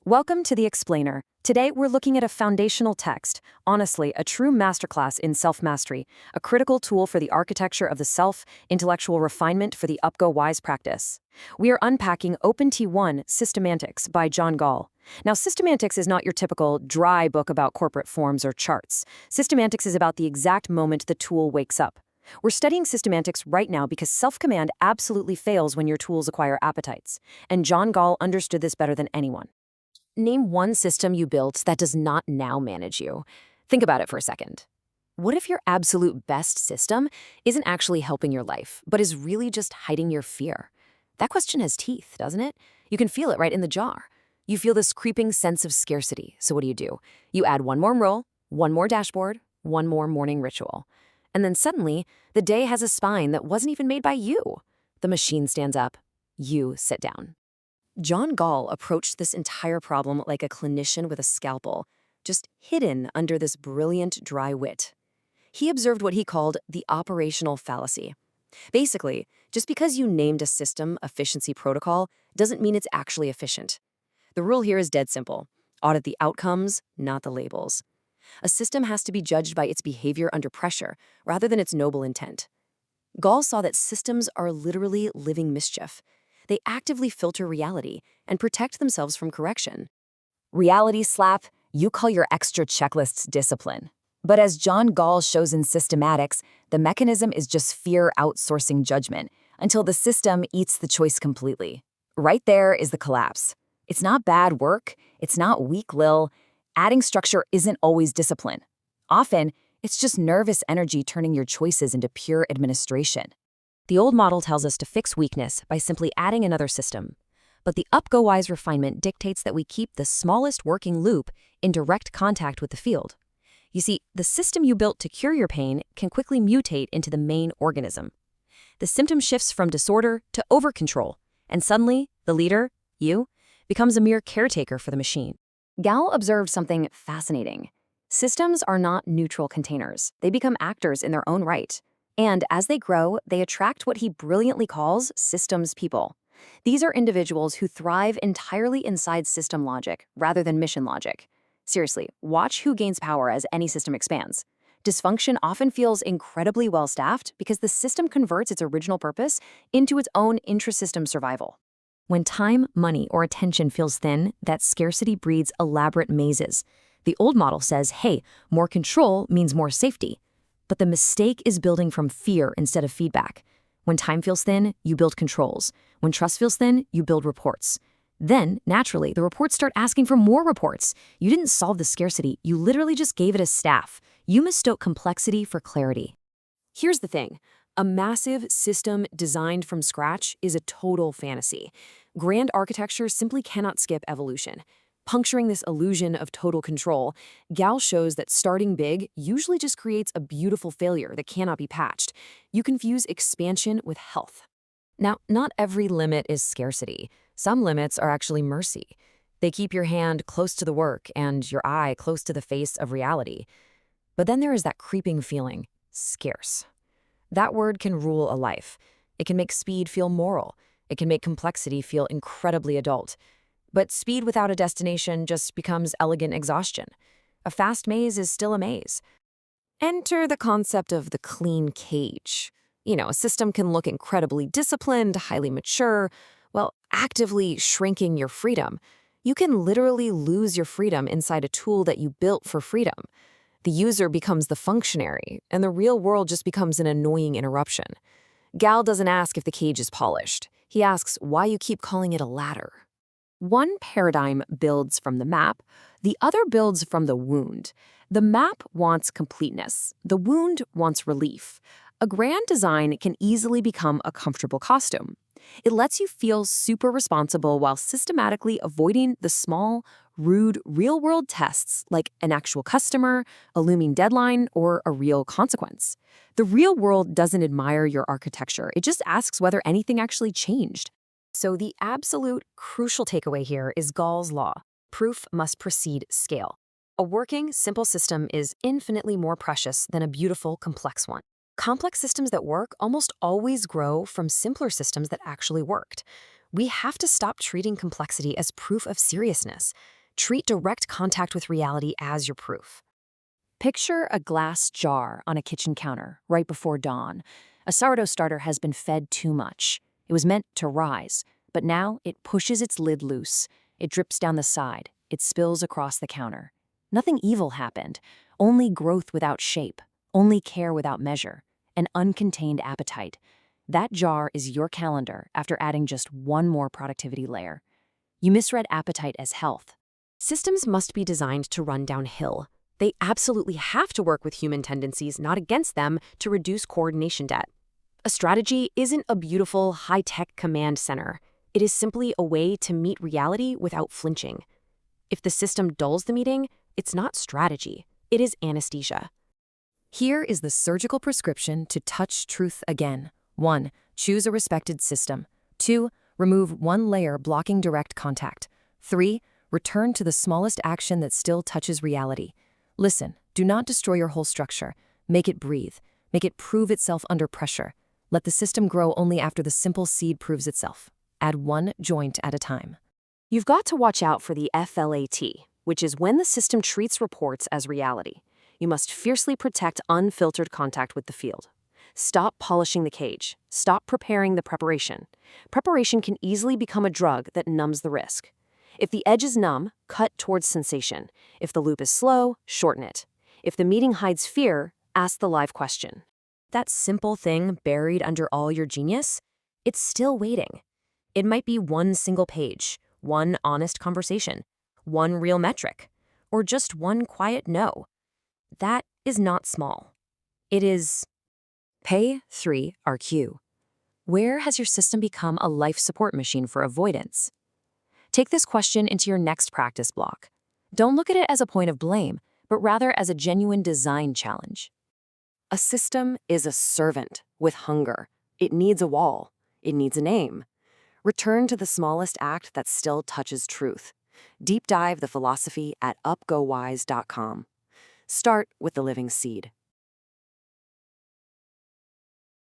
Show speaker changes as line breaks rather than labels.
Welcome to The Explainer. Today, we're looking at a foundational text, honestly, a true masterclass in self-mastery, a critical tool for the architecture of the self, intellectual refinement for the UpGo Wise practice. We are unpacking OpenT1 Systemantics by John Gall. Now, Systemantics is not your typical dry book about corporate forms or charts. Systemantics is about the exact moment the tool wakes up. We're studying Systemantics right now because self-command absolutely fails when your tools acquire appetites, and John Gall understood this better than anyone. Name one system you built that does not now manage you. Think about it for a second. What if your absolute best system isn't actually helping your life, but is really just hiding your fear? That question has teeth, doesn't it? You can feel it right in the jar. You feel this creeping sense of scarcity, so what do? You add one more role, one more dashboard, one more morning ritual. And then suddenly, the day has a spine that wasn't even made by you. The machine stands up. You sit down. John Gall approached this entire problem like a clinician with a scalpel, just hidden under this brilliant dry wit. He observed what he called the operational fallacy. Basically, just because you named a system efficiency protocol doesn't mean it's actually efficient. The rule here is dead simple. Audit the outcomes, not the labels. A system has to be judged by its behavior under pressure, rather than its noble intent. Gall saw that systems are literally living mischief. They actively filter reality and protect themselves from correction. Reality slap, you call your extra checklists discipline. But as John Gall shows in Systematics, the mechanism is just fear outsourcing judgment until the system eats the choice completely. Right there is the collapse. It's not bad work. It's not weak lil. Adding structure isn't always discipline. Often, it's just nervous energy turning your choices into pure administration. The old model tells us to fix weakness by simply adding another system. But the UpGo Wise refinement dictates that we keep the smallest working loop in direct contact with the field. You see, the system you built to cure your pain can quickly mutate into the main organism. The symptom shifts from disorder to overcontrol, and suddenly, the leader, you, becomes a mere caretaker for the machine. Gall observed something fascinating. Systems are not neutral containers. They become actors in their own right. And as they grow, they attract what he brilliantly calls systems people. These are individuals who thrive entirely inside system logic rather than mission logic. Seriously, watch who gains power as any system expands. Dysfunction often feels incredibly well-staffed because the system converts its original purpose into its own intrasystem survival. When time, money, or attention feels thin, that scarcity breeds elaborate mazes. The old model says, hey, more control means more safety. But the mistake is building from fear instead of feedback. When time feels thin, you build controls. When trust feels thin, you build reports. Then, naturally, the reports start asking for more reports. You didn't solve the scarcity, you literally just gave it a staff. You mistook complexity for clarity. Here's the thing. A massive system designed from scratch is a total fantasy. Grand architecture simply cannot skip evolution. Puncturing this illusion of total control, Gall shows that starting big usually just creates a beautiful failure that cannot be patched. You confuse expansion with health. Now, not every limit is scarcity. Some limits are actually mercy. They keep your hand close to the work and your eye close to the face of reality. But then there is that creeping feeling, scarce. That word can rule a life. It can make speed feel moral. It can make complexity feel incredibly adult. But speed without a destination just becomes elegant exhaustion. A fast maze is still a maze. Enter the concept of the clean cage. A system can look incredibly disciplined, highly mature, while actively shrinking your freedom. You can literally lose your freedom inside a tool that you built for freedom. The user becomes the functionary, and the real world just becomes an annoying interruption. Gall doesn't ask if the cage is polished. He asks why you keep calling it a ladder. One paradigm builds from the map, the other builds from the wound. The map wants completeness. The wound wants relief. A grand design can easily become a comfortable costume. It lets you feel super responsible while systematically avoiding the small, rude, real-world tests like an actual customer, a looming deadline, or a real consequence. The real world doesn't admire your architecture. It just asks whether anything actually changed. So the absolute crucial takeaway here is Gall's law. Proof must precede scale. A working, simple system is infinitely more precious than a beautiful, complex one. Complex systems that work almost always grow from simpler systems that actually worked. We have to stop treating complexity as proof of seriousness. Treat direct contact with reality as your proof. Picture a glass jar on a kitchen counter right before dawn. A sourdough starter has been fed too much. It was meant to rise, but now it pushes its lid loose. It drips down the side. It spills across the counter. Nothing evil happened, only growth without shape, only care without measure, an uncontained appetite. That jar is your calendar after adding just one more productivity layer. You misread appetite as health. Systems must be designed to run downhill. They absolutely have to work with human tendencies, not against them, to reduce coordination debt. A strategy isn't a beautiful, high-tech command center. It is simply a way to meet reality without flinching. If the system dulls the meeting, it's not strategy. It is anesthesia. Here is the surgical prescription to touch truth again. 1. Choose a respected system. 2. Remove one layer blocking direct contact. 3. Return to the smallest action that still touches reality. Listen, do not destroy your whole structure. Make it breathe. Make it prove itself under pressure. Let the system grow only after the simple seed proves itself. Add one joint at a time. You've got to watch out for the FLAT, which is when the system treats reports as reality. You must fiercely protect unfiltered contact with the field. Stop polishing the cage. Stop preparing the preparation. Preparation can easily become a drug that numbs the risk. If the edge is numb, cut towards sensation. If the loop is slow, shorten it. If the meeting hides fear, ask the live question. That simple thing buried under all your genius, it's still waiting. It might be one single page, one honest conversation, one real metric, or just one quiet no. That is not small. It is Pay 3 RQ. Where has your system become a life support machine for avoidance? Take this question into your next practice block. Don't look at it as a point of blame, but rather as a genuine design challenge. A system is a servant with hunger. It needs a wall. It needs a name. Return to the smallest act that still touches truth. Deep dive the philosophy at upgowise.com. Start with the living seed.